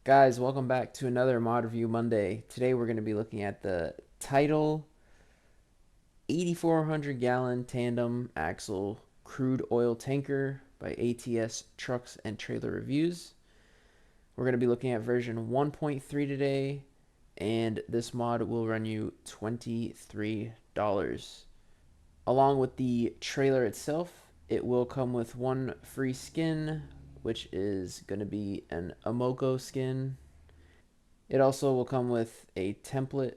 Guys, welcome back to another Mod Review Monday. Today we're going to be looking at the Tytal 8,400 gallon tandem axle crude oil tanker by ATS Trucks and Trailer Reviews. We're going to be looking at version 1.3 today, and this mod will run you $23. Along with the trailer itself, it will come with one free skin, which is going to be an Amoco skin. It also will come with a template,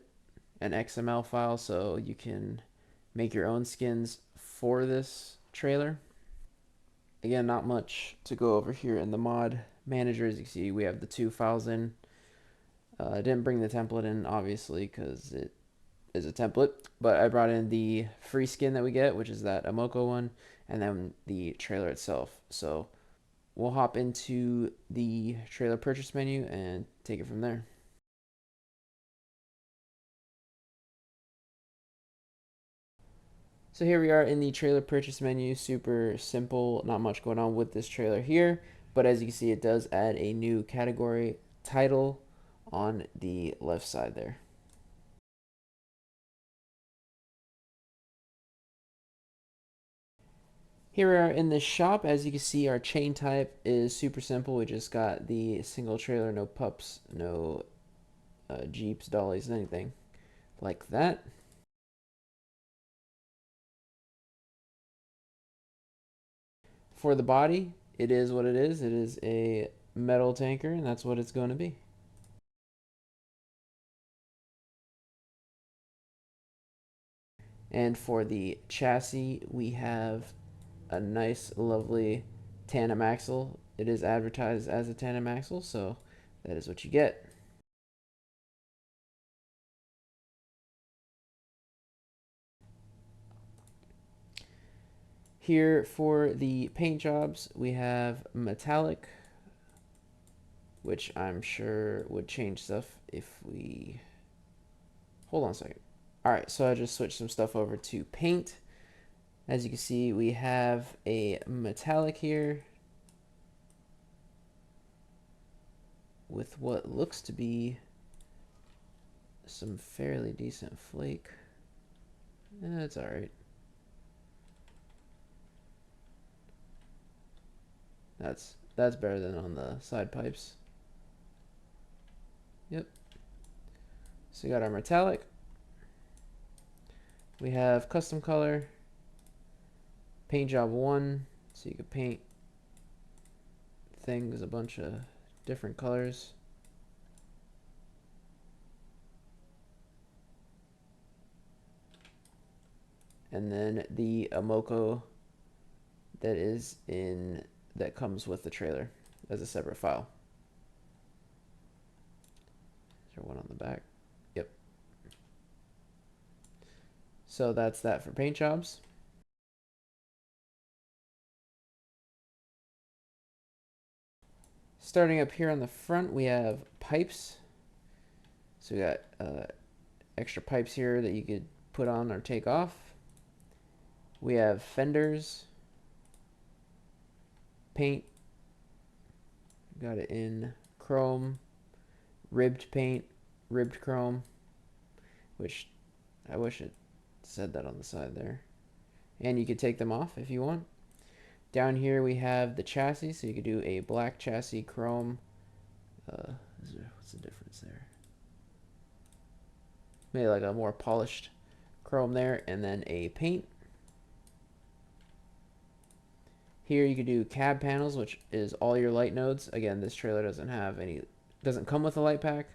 an XML file, so you can make your own skins for this trailer. Again, not much to go over here in the mod manager. As you can see, we have the two files in. I didn't bring the template in, obviously, because it is a template, but I brought in the free skin that we get, which is that Amoco one, and then the trailer itself. So we'll hop into the trailer purchase menu and take it from there. So here we are in the trailer purchase menu. Super simple, not much going on with this trailer here. But as you can see, it does add a new category title on the left side there. Here we are in the shop. As you can see, our chain type is super simple. We just got the single trailer, no pups, no Jeeps, dollies, anything like that. For the body, it is what it is. It is a metal tanker, and that's what it's going to be. And for the chassis, we have a nice, lovely tandem axle. It is advertised as a tandem axle, so that is what you get. Here for the paint jobs, we have metallic, which I'm sure would change stuff if we... Hold on a second. Alright, so I just switched some stuff over to paint. As you can see, we have a metallic here with what looks to be some fairly decent flake. It's alright. That's better than on the side pipes. Yep. So we got our metallic. We have custom color, paint job 1, so you can paint things a bunch of different colors. And then the Amoco that comes with the trailer as a separate file. Is there one on the back? Yep. So that's that for paint jobs. Starting up here on the front, we have pipes. So we got extra pipes here that you could put on or take off. We have fenders, paint, got it in chrome, ribbed paint, ribbed chrome, which I wish it said that on the side there. And you could take them off if you want. Down here we have the chassis, so you could do a black chassis chrome. What's the difference there? Maybe like a more polished chrome there, and then a paint. Here you could do cab panels, which is all your light nodes. Again, this trailer doesn't come with a light pack,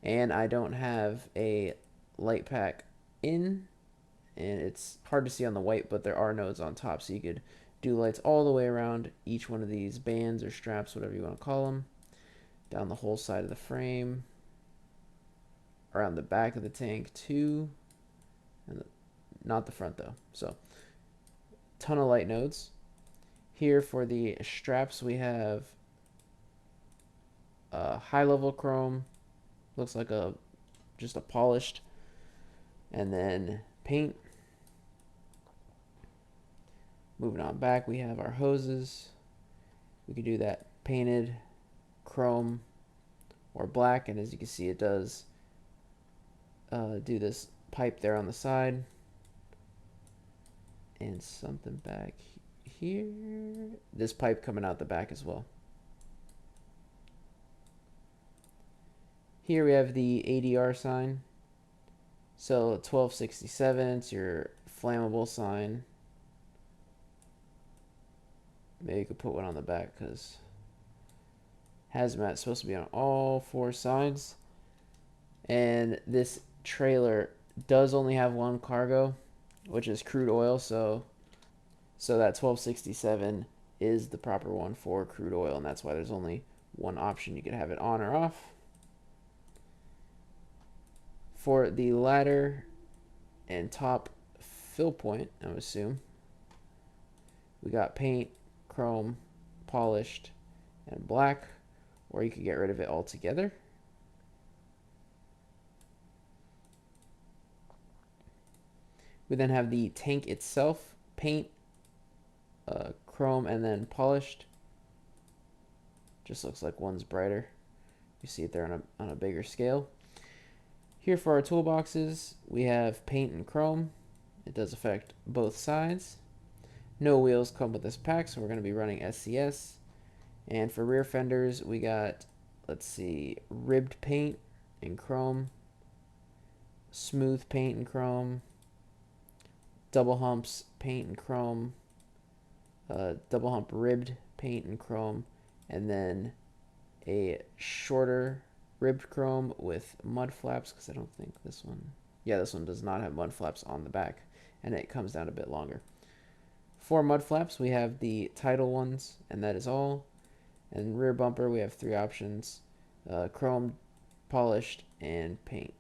and I don't have a light pack in, and it's hard to see on the white, but there are nodes on top, so you could do lights all the way around each one of these bands or straps, whatever you want to call them, down the whole side of the frame, around the back of the tank too, and not the front though. So, ton of light nodes. Here for the straps, we have high level chrome, looks like just a polished, and then paint. Moving on back, we have our hoses. We could do that painted chrome or black. And as you can see, it does do this pipe there on the side. And something back here. This pipe coming out the back as well. Here we have the ADR sign. So 1267, it's your flammable sign. Maybe you could put one on the back because hazmat is supposed to be on all four sides. And this trailer does only have one cargo, which is crude oil. So that 1267 is the proper one for crude oil, and that's why there's only one option. You could have it on or off. For the ladder and top fill point, I would assume, we got paint, chrome, polished, and black, or you could get rid of it altogether. We then have the tank itself, paint, chrome, and then polished. Just looks like one's brighter. You see it there on a bigger scale. Here for our toolboxes, we have paint and chrome. It does affect both sides. No wheels come with this pack, so we're going to be running SCS. And for rear fenders, we got, let's see, ribbed paint in chrome, smooth paint in chrome, double humps paint in chrome, double hump ribbed paint in chrome, and then a shorter ribbed chrome with mud flaps, because I don't think this one, yeah, this one does not have mud flaps on the back, and it comes down a bit longer. For mud flaps, we have the Tytal ones, and that is all. And rear bumper, we have three options: chrome, polished, and paint.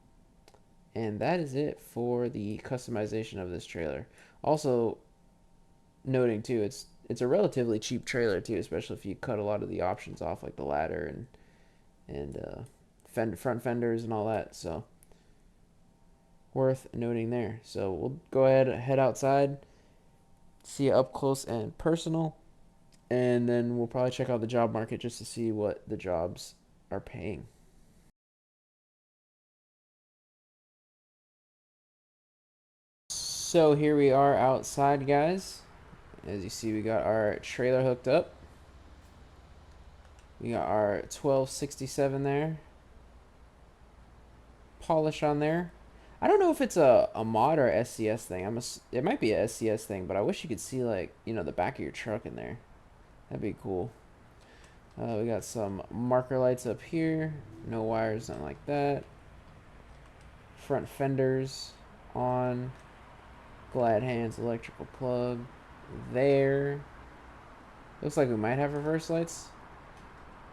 And that is it for the customization of this trailer. Also, noting too, it's a relatively cheap trailer too, especially if you cut a lot of the options off, like the ladder and front fenders and all that. So worth noting there. So we'll go ahead head outside, see it up close and personal, and then we'll probably check out the job market just to see what the jobs are paying. So here we are outside, guys. As you see, we got our trailer hooked up. We got our 1267 there. Polish on there. I don't know if it's a mod or a SCS thing. It might be a SCS thing, but I wish you could see, like, the back of your truck in there. That'd be cool. We got some marker lights up here. No wires, nothing like that. Front fenders on. Glad hands electrical plug there. Looks like we might have reverse lights.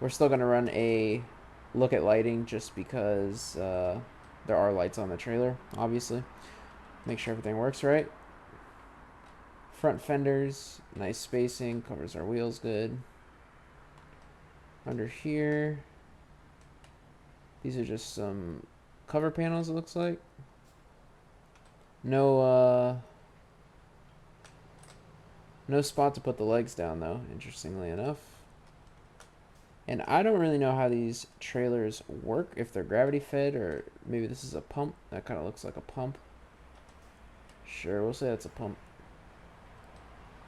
We're still going to run a look at lighting just because there are lights on the trailer, obviously. Make sure everything works right. Front fenders, nice spacing, covers our wheels good. Under here, these are just some cover panels, it looks like. No spot to put the legs down though, interestingly enough. And I don't really know how these trailers work, if they're gravity fed or maybe this is a pump. That kind of looks like a pump. Sure, we'll say that's a pump.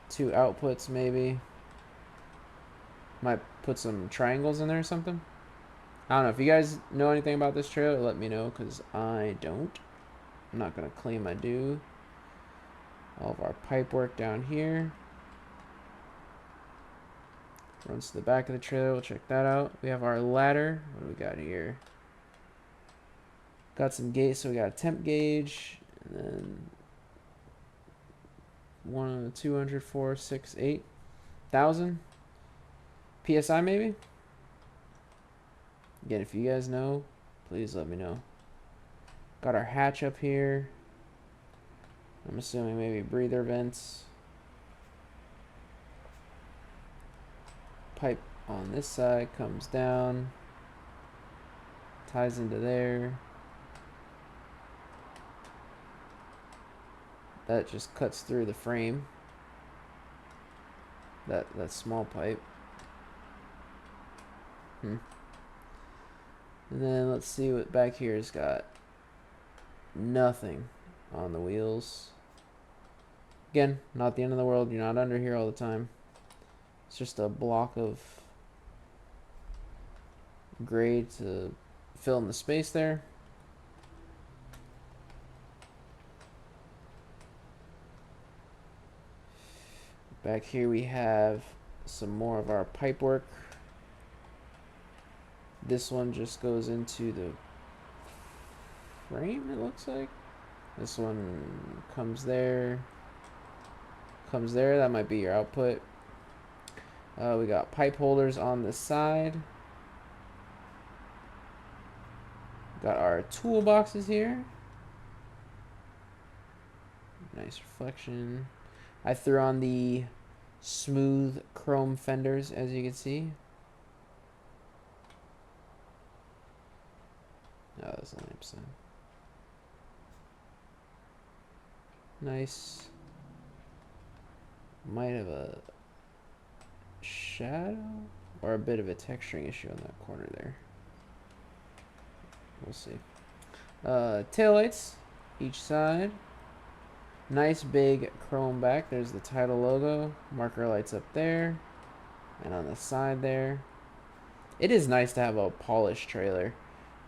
Two outputs maybe. Might put some triangles in there or something. I don't know. If you guys know anything about this trailer, let me know, because I don't. I'm not going to claim I do. All of our pipe work down here. Runs to the back of the trailer. We'll check that out. We have our ladder. What do we got here? Got some gauge. So we got a temp gauge. And then 200, 4, 6, 8,000 PSI maybe? Again, if you guys know, please let me know. Got our hatch up here. I'm assuming maybe breather vents. Pipe on this side comes down, ties into there. That just cuts through the frame. That small pipe. And then let's see what back here's got. Nothing on the wheels. Again, not the end of the world. You're not under here all the time. It's just a block of gray to fill in the space there. Back here we have some more of our pipe work. This one just goes into the frame, it looks like. This one comes there. Comes there. That might be your output. We got pipe holders on the side. Got our toolboxes here. Nice reflection. I threw on the smooth chrome fenders, as you can see. Oh, that's the lamp sign. Nice. Might have a shadow or a bit of a texturing issue on that corner there. We'll see. Taillights, each side. Nice big chrome back. There's the Tytal logo. Marker lights up there. And on the side there. It is nice to have a polished trailer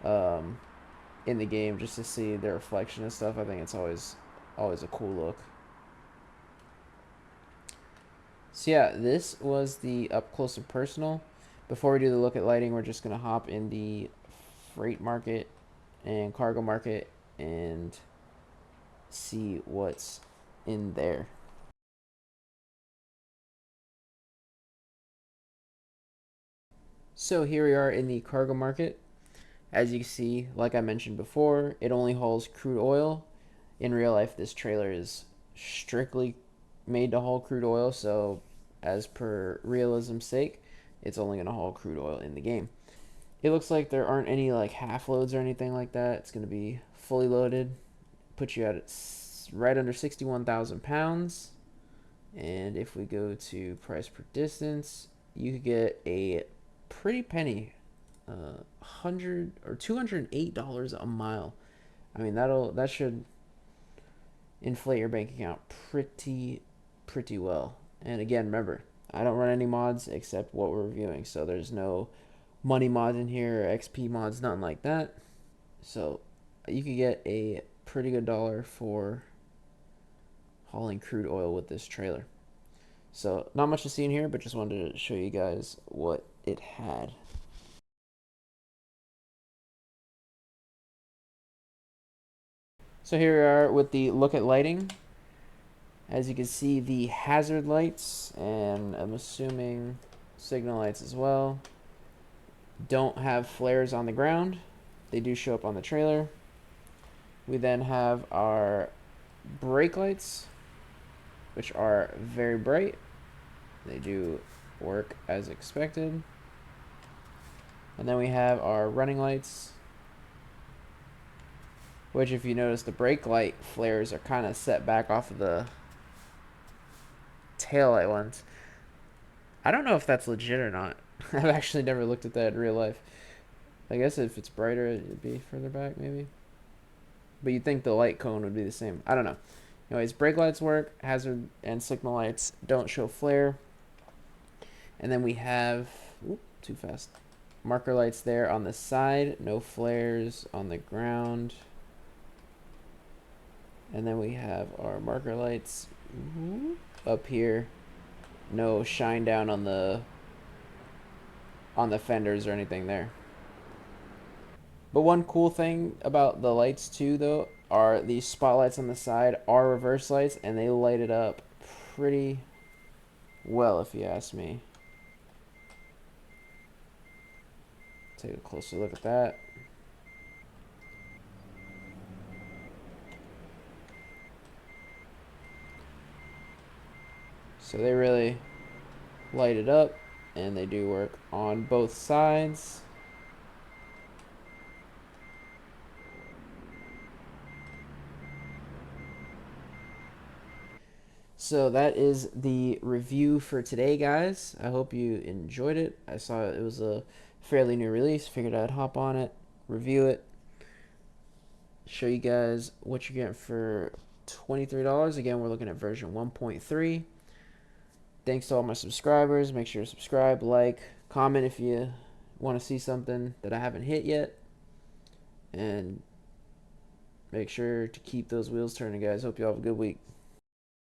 in the game just to see the reflection and stuff. I think it's always a cool look. So yeah, this was the up close and personal. Before we do the look at lighting, we're just going to hop in the freight market and cargo market and see what's in there. So here we are in the cargo market. As you can see, like I mentioned before, it only hauls crude oil. In real life, this trailer is strictly made to haul crude oil, so as per realism's sake, it's only going to haul crude oil in the game. It looks like there aren't any like half loads or anything like that. It's going to be fully loaded. Put you at right under 61,000 pounds. And if we go to price per distance, you could get a pretty penny, $100 or $208 a mile. I mean, that should inflate your bank account pretty well. And again, remember, I don't run any mods except what we're reviewing, so there's no money mods in here or XP mods, nothing like that. So you could get a pretty good dollar for hauling crude oil with this trailer. So not much to see in here, but just wanted to show you guys what it had. So here we are with the look at lighting. As you can see, the hazard lights, and I'm assuming signal lights as well, don't have flares on the ground. They do show up on the trailer. We then have our brake lights, which are very bright. They do work as expected. And then we have our running lights, which if you notice, the brake light flares are kind of set back off of the tail light ones. I don't know if that's legit or not. I've actually never looked at that in real life. I guess if it's brighter, it'd be further back, maybe. But you'd think the light cone would be the same. I don't know. Anyways, brake lights work. Hazard and signal lights don't show flare. And then we have... Oop, too fast. Marker lights there on the side. No flares on the ground. And then we have our marker lights up here. No shine down on the fenders or anything there. But one cool thing about the lights too, though, are these spotlights on the side are reverse lights, and they light it up pretty well, if you ask me. Take a closer look at that. So they really light it up, and they do work on both sides. So that is the review for today, guys. I hope you enjoyed it. I saw it was a fairly new release. Figured I'd hop on it review it, show you guys what you're getting for $23. Again, we're looking at version 1.3. Thanks to all my subscribers. Make sure to subscribe, like, comment if you want to see something that I haven't hit yet. And make sure to keep those wheels turning, guys. Hope you all have a good week.